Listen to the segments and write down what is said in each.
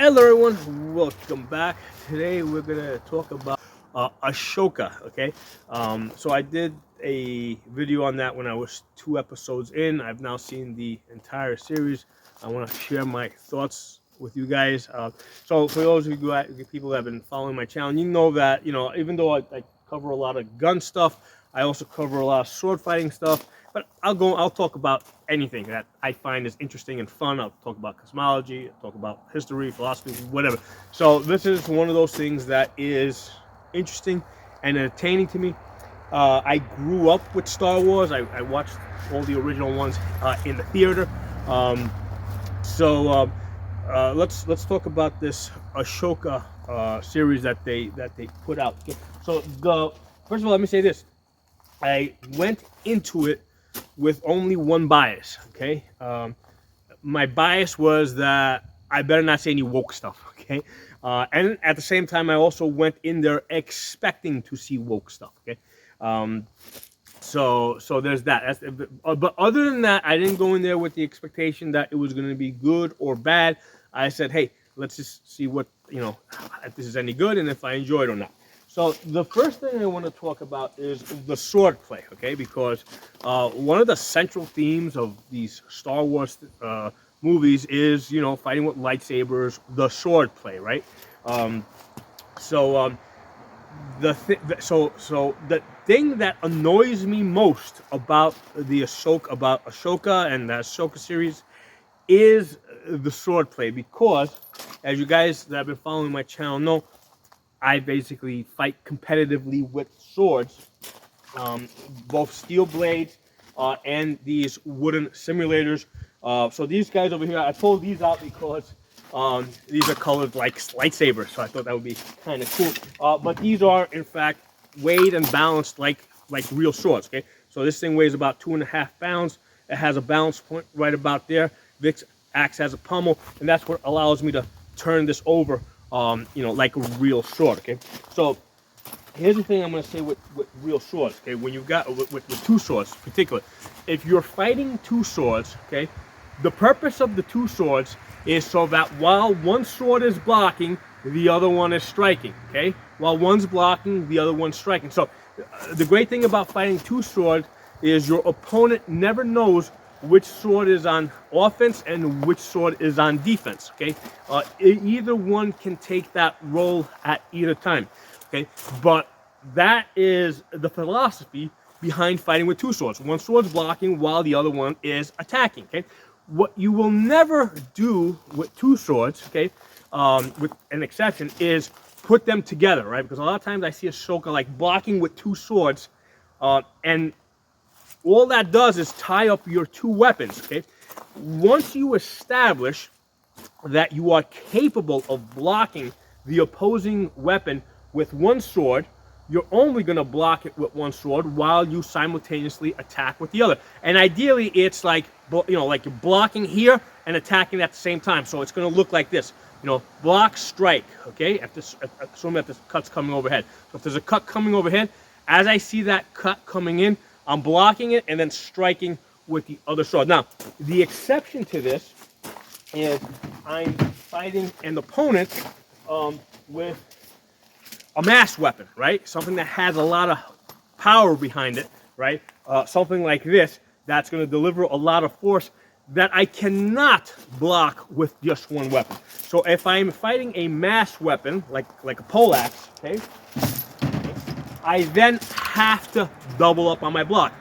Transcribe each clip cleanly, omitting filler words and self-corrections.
Hello everyone, welcome back. Today we're gonna talk about Ashoka. Okay, so I did a video on that when I was 2 episodes in. I've now seen the entire series. I want to share my thoughts with you guys. So for those of you people that have been following my channel, you know that even though I cover a lot of gun stuff, I also cover a lot of sword fighting stuff. But I'll talk about anything that I find is interesting and fun. I'll talk about cosmology, I'll talk about history, philosophy, whatever. So this is one of those things that is interesting and entertaining to me. I grew up with Star Wars. I watched all the original ones in the theater. Let's talk about this Ashoka series that they put out. Okay. So first of all, let me say this: I went into it with only one bias. Okay, my bias was that I better not say any woke stuff. Okay, and at the same time, I also went in there expecting to see woke stuff. Okay, so there's that. But other than that, I didn't go in there with the expectation that it was going to be good or bad. I said, hey, let's just see what if this is any good and if I enjoy it or not. So the first thing I want to talk about is the sword play, okay? Because one of the central themes of these Star Wars movies is, fighting with lightsabers, the sword play, right? The thing that annoys me most about Ahsoka and the Ahsoka series is the sword play, because as you guys that have been following my channel know, I basically fight competitively with swords, both steel blades and these wooden simulators. So these guys over here, I pulled these out because these are colored like lightsabers, so I thought that would be kind of cool. But these are, in fact, weighed and balanced like real swords. Okay, so this thing weighs about 2.5 pounds. It has a balance point right about there. This acts as a pommel, and that's what allows me to turn this over, like a real sword. Okay, so here's the thing I'm going to say with real swords. Okay, when you've got with two swords, particularly, if you're fighting two swords, okay, the purpose of the two swords is so that while one sword is blocking, the other one is striking. Okay, while one's blocking, the other one's striking. So the great thing about fighting two swords is your opponent never knows which sword is on offense and which sword is on defense. Okay, either one can take that role at either time. Okay, but that is the philosophy behind fighting with two swords. One sword's blocking while the other one is attacking. Okay, what you will never do with two swords, okay, with an exception, is put them together, right? Because a lot of times I see Ahsoka like blocking with two swords, and all that does is tie up your two weapons. Okay, once you establish that you are capable of blocking the opposing weapon with one sword, you're only going to block it with one sword while you simultaneously attack with the other. And ideally, it's like like you're blocking here and attacking at the same time. So it's going to look like this. Block, strike. Okay, assume that this cut's coming overhead. So if there's a cut coming overhead, as I see that cut coming in, I'm blocking it and then striking with the other sword. Now, the exception to this is I'm fighting an opponent with a mass weapon, right? Something that has a lot of power behind it, right? Something like this that's going to deliver a lot of force that I cannot block with just one weapon. So if I'm fighting a mass weapon, like a poleaxe, okay, I then have to double up on my block.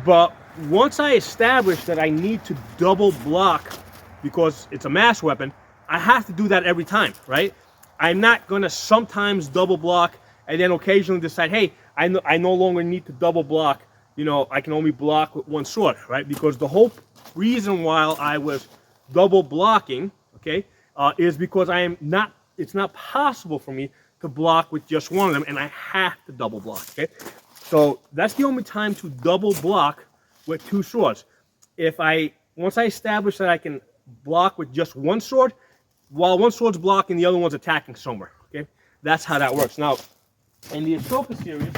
But once I establish that I need to double block because it's a mass weapon, I have to do that every time, right? I'm not going to sometimes double block and then occasionally decide, hey, I no longer need to double block. I can only block with one sword, right? Because the whole reason why I was double blocking, okay, is because it's not possible for me to block with just one of them, and I have to double block. Okay, so that's the only time to double block with two swords. Once I establish that I can block with just one sword, while one sword's blocking, the other one's attacking somewhere. Okay, that's how that works. Now, in the Ahsoka series,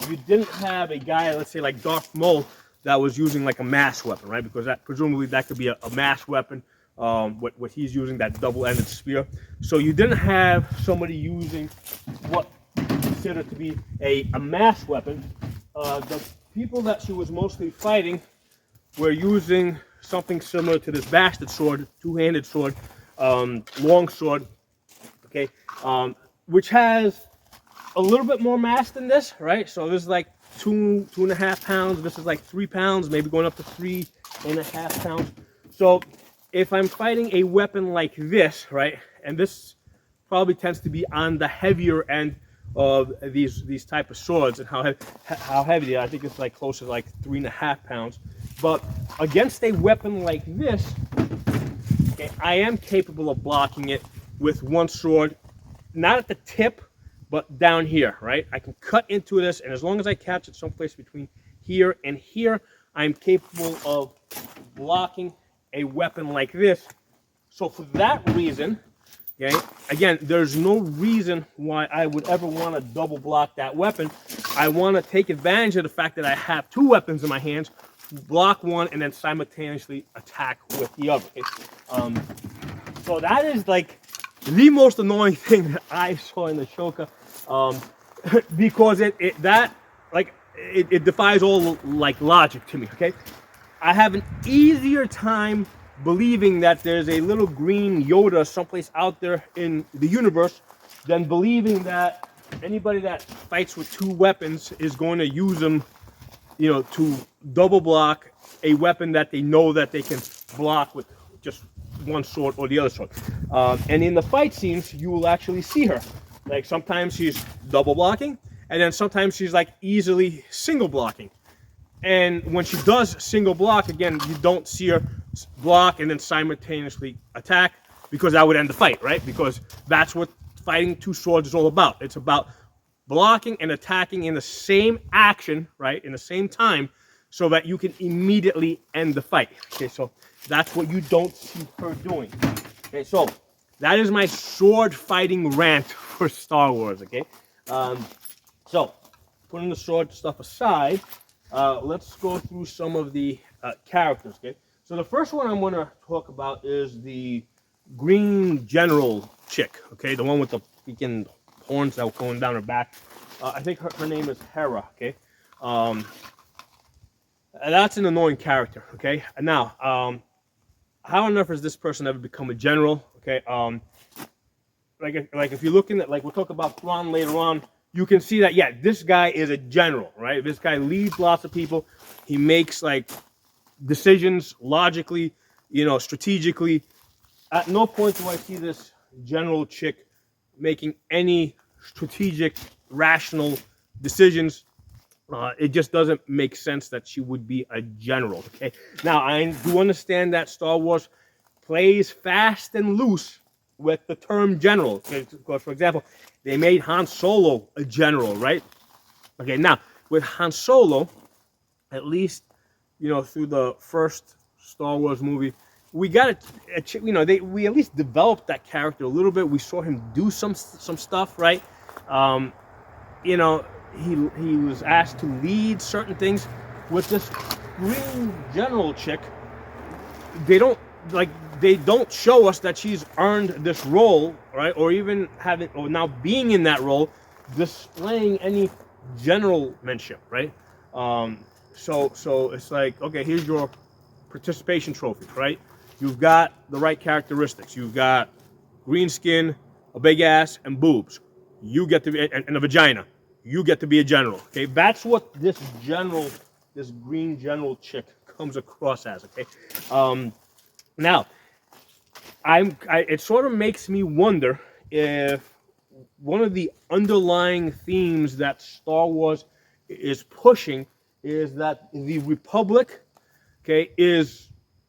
you didn't have a guy, let's say like Darth Maul, that was using like a mass weapon, right? Because presumably that could be a mass weapon what he's using, that double-ended spear. So you didn't have somebody using what considered to be a mass weapon. The people that she was mostly fighting were using something similar to this bastard sword, two-handed sword, long sword, okay, which has a little bit more mass than this, right? So this is like 2.5 pounds. This is like 3 pounds, maybe going up to 3.5 pounds. So if I'm fighting a weapon like this, right, and this probably tends to be on the heavier end of these type of swords, and how heavy they are. I think it's like close to like 3.5 pounds. But against a weapon like this, okay, I am capable of blocking it with one sword, not at the tip, but down here, right? I can cut into this, and as long as I catch it someplace between here and here, I'm capable of blocking a weapon like this. So for that reason, okay, again, there's no reason why I would ever want to double block that weapon. I want to take advantage of the fact that I have two weapons in my hands, block one, and then simultaneously attack with the other. Okay? So that is like the most annoying thing that I saw in the Ashoka, because it defies all like logic to me. Okay, I have an easier time believing that there's a little green Yoda someplace out there in the universe than believing that anybody that fights with two weapons is going to use them, you know, to double block a weapon that they know that they can block with just one sword or the other sword. And in the fight scenes, you will actually see her. Like sometimes she's double blocking, and then sometimes she's like easily single blocking. And when she does single block, again, you don't see her block and then simultaneously attack, because that would end the fight, right? Because that's what fighting two swords is all about. It's about blocking and attacking in the same action, right? In the same time, so that you can immediately end the fight. Okay, so that's what you don't see her doing. Okay, so that is my sword fighting rant for Star Wars, okay? So, putting the sword stuff aside, let's go through some of the characters, okay? So the first one I'm going to talk about is the green general chick, okay? The one with the freaking horns that were going down her back. I think her name is Hera, okay? That's an annoying character, okay? Now, how on earth has this person ever become a general, okay? Like if you're looking at, like we'll talk about Thrawn later on, you can see that, yeah, this guy is a general, right? This guy leads lots of people. He makes like decisions logically, you know, strategically. At no point do I see this general chick making any strategic, rational decisions. It just doesn't make sense that she would be a general, okay? Now, I do understand that Star Wars plays fast and loose with the term general. Because, for example, they made Han Solo a general, right? Okay, now, with Han Solo, at least, you know, through the first Star Wars movie, we got we at least developed that character a little bit. We saw him do some stuff, right? You know, he was asked to lead certain things. With this green general chick, they don't show us that she's earned this role, right? Or even having, or now being in that role, displaying any generalmanship, right? So it's like, okay, here's your participation trophy, right? You've got the right characteristics. You've got green skin, a big ass, and boobs. You get to be, and a vagina. You get to be a general, okay? That's what this green general chick comes across as, okay? Now, it sort of makes me wonder if one of the underlying themes that Star Wars is pushing is that the Republic, okay, is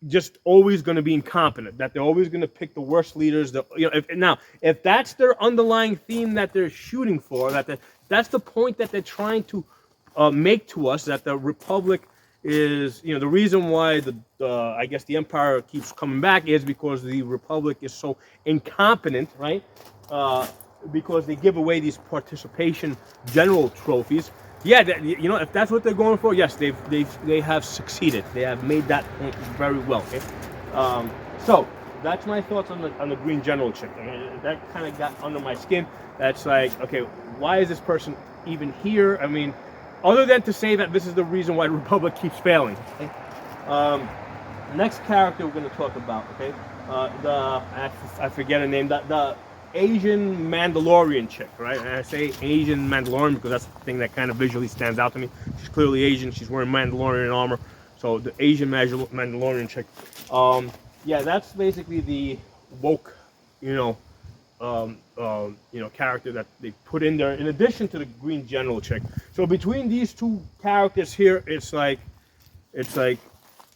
just always going to be incompetent, that they're always going to pick the worst leaders. If that's their underlying theme that they're shooting for, that's the point that they're trying to make to us, that the Republic is, you know, the reason why I guess the Empire keeps coming back is because the Republic is so incompetent, right? Because they give away these participation general trophies. Yeah, you know, if that's what they're going for, yes, they have succeeded. They have made that point very well. Okay, so that's my thoughts on the Green General chick. I mean, that kind of got under my skin. That's like, okay, why is this person even here? I mean, other than to say that this is the reason why the Republic keeps failing. Okay? Next character we're going to talk about. Okay, I forget her name. The Asian Mandalorian chick, right? And I say Asian Mandalorian because that's the thing that kind of visually stands out to me. She's clearly Asian. She's wearing Mandalorian armor. So the Asian Mandalorian chick. Yeah, that's basically the woke, character that they put in there in addition to the Green General chick. So between these two characters here, it's like,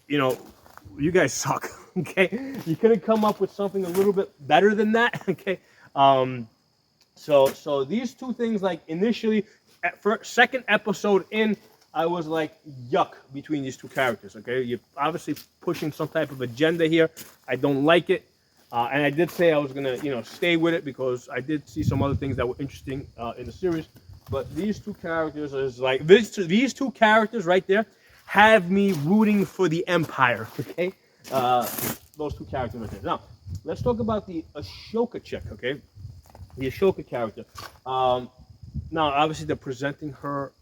you guys suck. Okay, you could have come up with something a little bit better than that. Okay, so these two things, like initially, second episode in, I was like, yuck between these two characters. Okay, you're obviously pushing some type of agenda here. I don't like it, and I did say I was gonna, stay with it because I did see some other things that were interesting in the series. But these two characters is like these two characters right there have me rooting for the Empire. Okay, those two characters right there. Now, let's talk about the Ashoka chick. Okay, the Ashoka character. Now, obviously, they're presenting her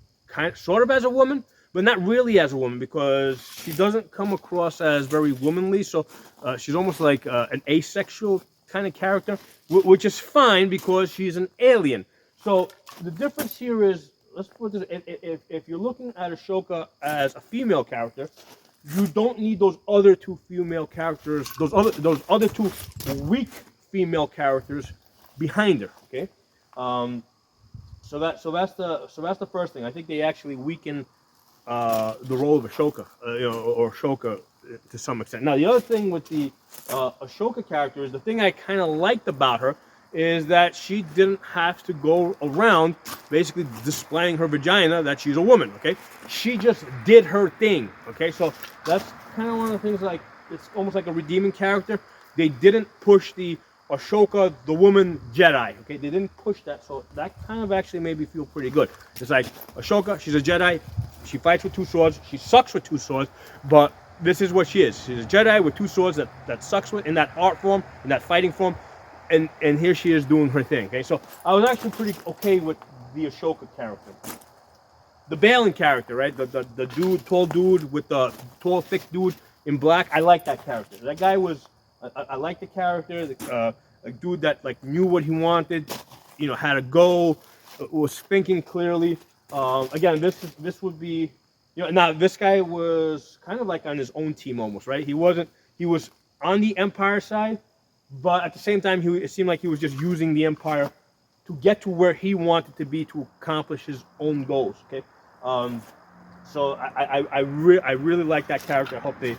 sort of as a woman, but not really as a woman because she doesn't come across as very womanly. So she's almost like an asexual kind of character, which is fine because she's an alien. So the difference here is, let's put this: if you're looking at Ashoka as a female character, you don't need those other two female characters, those other two weak female characters behind her. Okay. So that's the first thing. I think they actually weaken the role of Ashoka, or Ashoka to some extent. Now, the other thing with the Ashoka character is the thing I kind of liked about her is that she didn't have to go around basically displaying her vagina that she's a woman. Okay, she just did her thing. Okay, so that's kind of one of the things, like, it's almost like a redeeming character. They didn't push the Ashoka, the woman Jedi. Okay, they didn't push that, so that kind of actually made me feel pretty good. It's like Ashoka, she's a Jedi. She fights with two swords. She sucks with two swords, but this is what she is. She's a Jedi with two swords that sucks with in that art form, in that fighting form, and here she is doing her thing. Okay, so I was actually pretty okay with the Ashoka character. The Balin character, right? The dude, tall dude with the tall, thick dude in black. I like that character. That guy was. I like the character. A dude that like knew what he wanted, had a goal, was thinking clearly. Again, this would be, now this guy was kind of like on his own team almost, right? He was on the Empire side, but at the same time, it seemed like he was just using the Empire to get to where he wanted to be to accomplish his own goals. Okay, so I really like that character. I hope they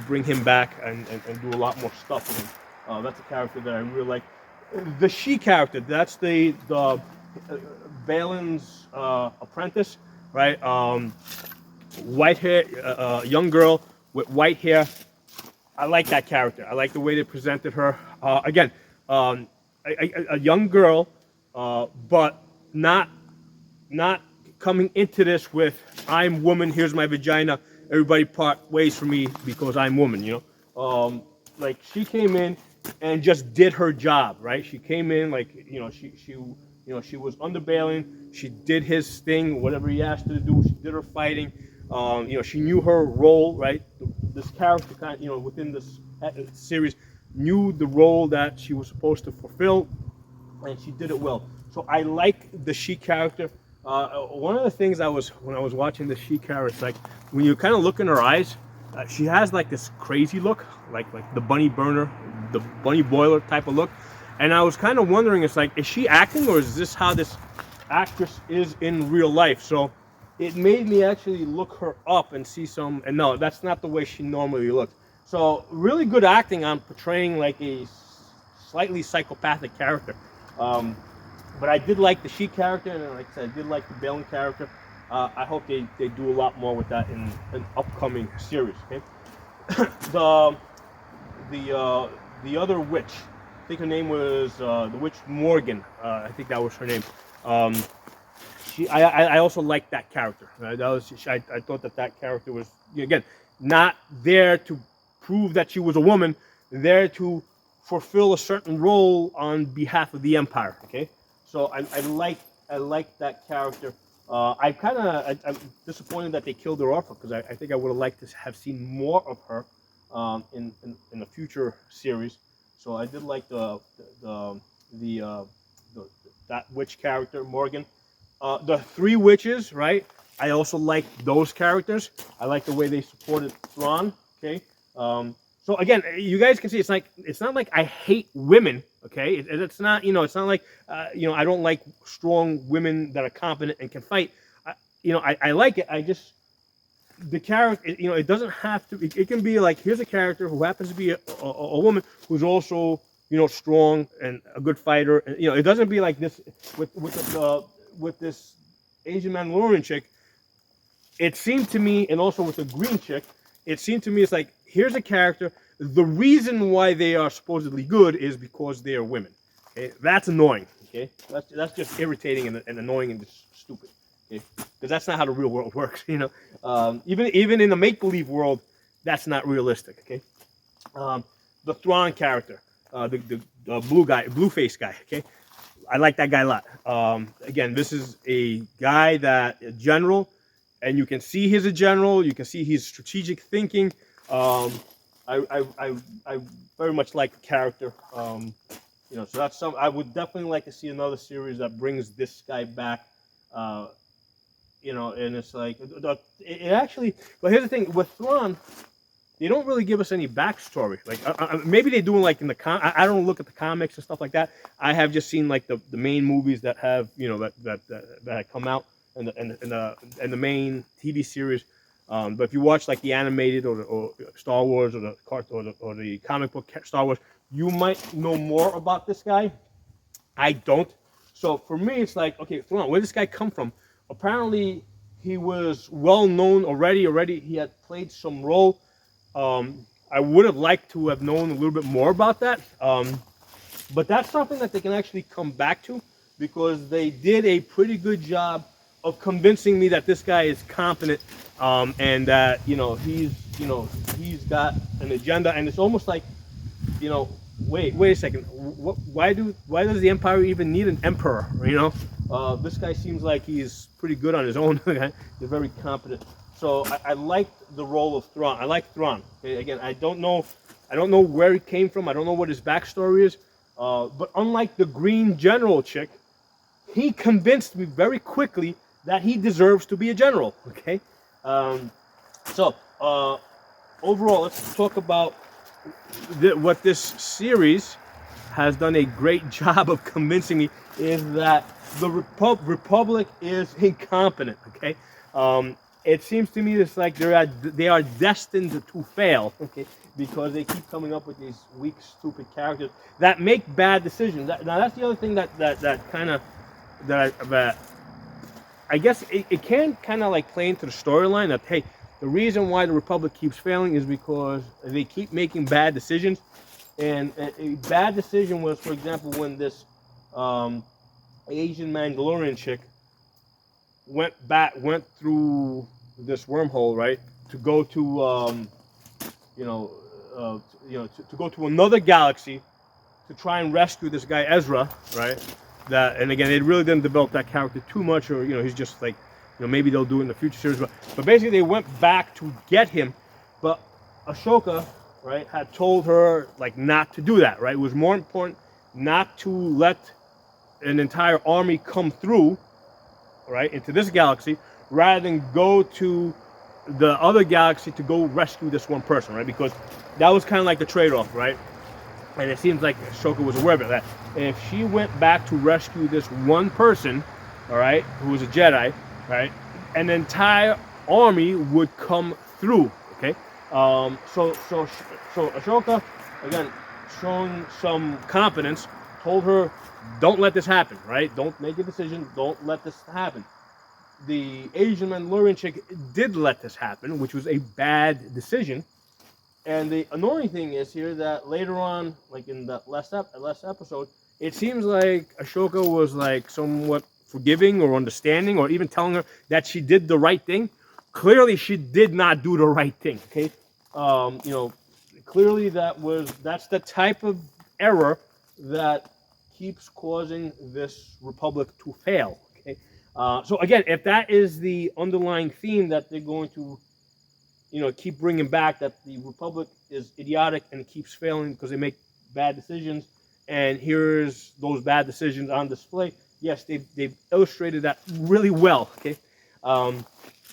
bring him back and do a lot more stuff with him. That's a character that I really like. The she character, that's the Balin's apprentice, right? White hair, young girl with white hair. I like that character. I like the way they presented her. Again, a young girl, but not coming into this with, I'm woman, here's my vagina, everybody part ways for me because I'm woman, like she came in and just did her job, right? She came in like, she was under Balin, she did his thing, whatever he asked her to do, she did her fighting, she knew her role, right? This character kind of, within this series, knew the role that she was supposed to fulfill, and she did it well. So I like the she character. One of the things when I was watching the she character, it's like when you kind of look in her eyes, she has like this crazy look, like the bunny burner, the bunny boiler type of look. And I was kind of wondering, it's like, is she acting or is this how this actress is in real life? So it made me actually look her up and see some, and no, that's not the way she normally looks. So really good acting on portraying like a slightly psychopathic character. But I did like the she character, and like I said, I did like the Balin character. I hope they do a lot more with that in an upcoming series. Okay. The other witch, I think her name was the witch Morgan. I think that was her name. I also liked that character. I thought that character was, again, not there to prove that she was a woman, there to fulfill a certain role on behalf of the Empire. Okay, so I like that character. I'm disappointed that they killed her off because I think I would have liked to have seen more of her in the future series. So I did like the that witch character Morgan. The three witches, right? I also like those characters. I like the way they supported Thrawn. Okay. So again, you guys can see it's not like I hate women. Okay, it's not it's not like I don't like strong women that are competent and can fight. I like it. I just the character, it doesn't have to. It can be like here's a character who happens to be a woman who's also strong and a good fighter. And, it doesn't be like this with this Asian Mandalorian chick. It seemed to me, and also with the green chick, it seemed to me it's like here's a character. The reason why they are supposedly good is because they are women. Okay, that's annoying. Okay, that's just irritating and annoying and just stupid. Okay, because that's not how the real world works. Even in the make-believe world, that's not realistic. Okay, the Thrawn character, the blue face guy. Okay, I like that guy a lot. Again, this is a guy a general, and you can see he's a general. You can see his strategic thinking. I very much like the character. So that's I would definitely like to see another series that brings this guy back. And it's like it actually. But here's the thing with Thrawn, they don't really give us any backstory. Like maybe they do like in the I don't look at the comics and stuff like that. I have just seen like the main movies that have that come out and the main TV series. But if you watch like the animated or Star Wars or the comic book Star Wars, you might know more about this guy. I don't. So for me, it's like, okay, Thrawn, where did this guy come from? Apparently, he was well known already. Already, he had played some role. I would have liked to have known a little bit more about that. But that's something that they can actually come back to because they did a pretty good job of convincing me that this guy is competent and that he's got an agenda. And it's almost like wait a second. Why does the Empire even need an emperor? This guy seems like he's pretty good on his own. He's very competent. So I like the role of Thrawn. I like Thrawn. Okay? Again, I don't know where he came from. I don't know what his backstory is. But unlike the Green General chick, he convinced me very quickly that he deserves to be a general. Okay. So overall, let's talk about what this series has done a great job of convincing me is that the Republic is incompetent. Okay, it seems to me it's like they are destined to fail. Okay, because they keep coming up with these weak, stupid characters that make bad decisions. Now that's the other thing that I guess it can kind of like play into the storyline that hey. The reason why the Republic keeps failing is because they keep making bad decisions. And a bad decision was, for example, when this Asian Mandalorian chick went through this wormhole, right, to go to to go to another galaxy to try and rescue this guy Ezra, right? And again, they really didn't develop that character too much, or he's just like. Maybe they'll do it in the future series, but basically they went back to get him, but Ahsoka, right, had told her like not to do that, right? It was more important not to let an entire army come through, right, into this galaxy, rather than go to the other galaxy to go rescue this one person, right? Because that was kind of like the trade-off, right? And it seems like Ahsoka was aware of that. And if she went back to rescue this one person, all right, who was a Jedi, right, an entire army would come through. Okay, so Ashoka, again, showing some confidence, told her, "Don't let this happen. Right? Don't make a decision. Don't let this happen." The Asian Mandalorian chick did let this happen, which was a bad decision. And the annoying thing is here that later on, like in the last episode, it seems like Ashoka was like somewhat forgiving or understanding or even telling her that she did the right thing. Clearly she did not do the right thing. Okay, clearly that's the type of error that keeps causing this republic to fail. Okay, so again, if that is the underlying theme that they're going to, keep bringing back, that the republic is idiotic and it keeps failing because they make bad decisions, and here's those bad decisions on display. Yes, they've illustrated that really well. Okay,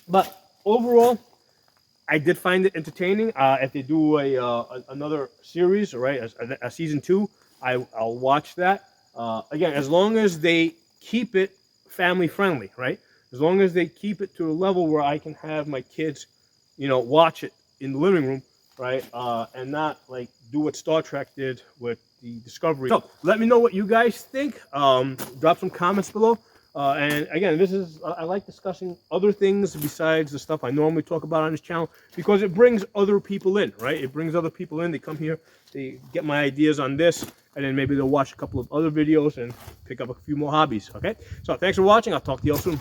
but overall, I did find it entertaining. If they do another series, right, a season 2, I'll watch that. Again, as long as they keep it family friendly, right? As long as they keep it to a level where I can have my kids, watch it in the living room, right? And not like do what Star Trek did with the Discovery. So let me know what you guys think. Drop some comments below. And again, I like discussing other things besides the stuff I normally talk about on this channel, because it brings other people in, right? It brings other people in. They come here, they get my ideas on this, and then maybe they'll watch a couple of other videos and pick up a few more hobbies, okay? So thanks for watching. I'll talk to you all soon.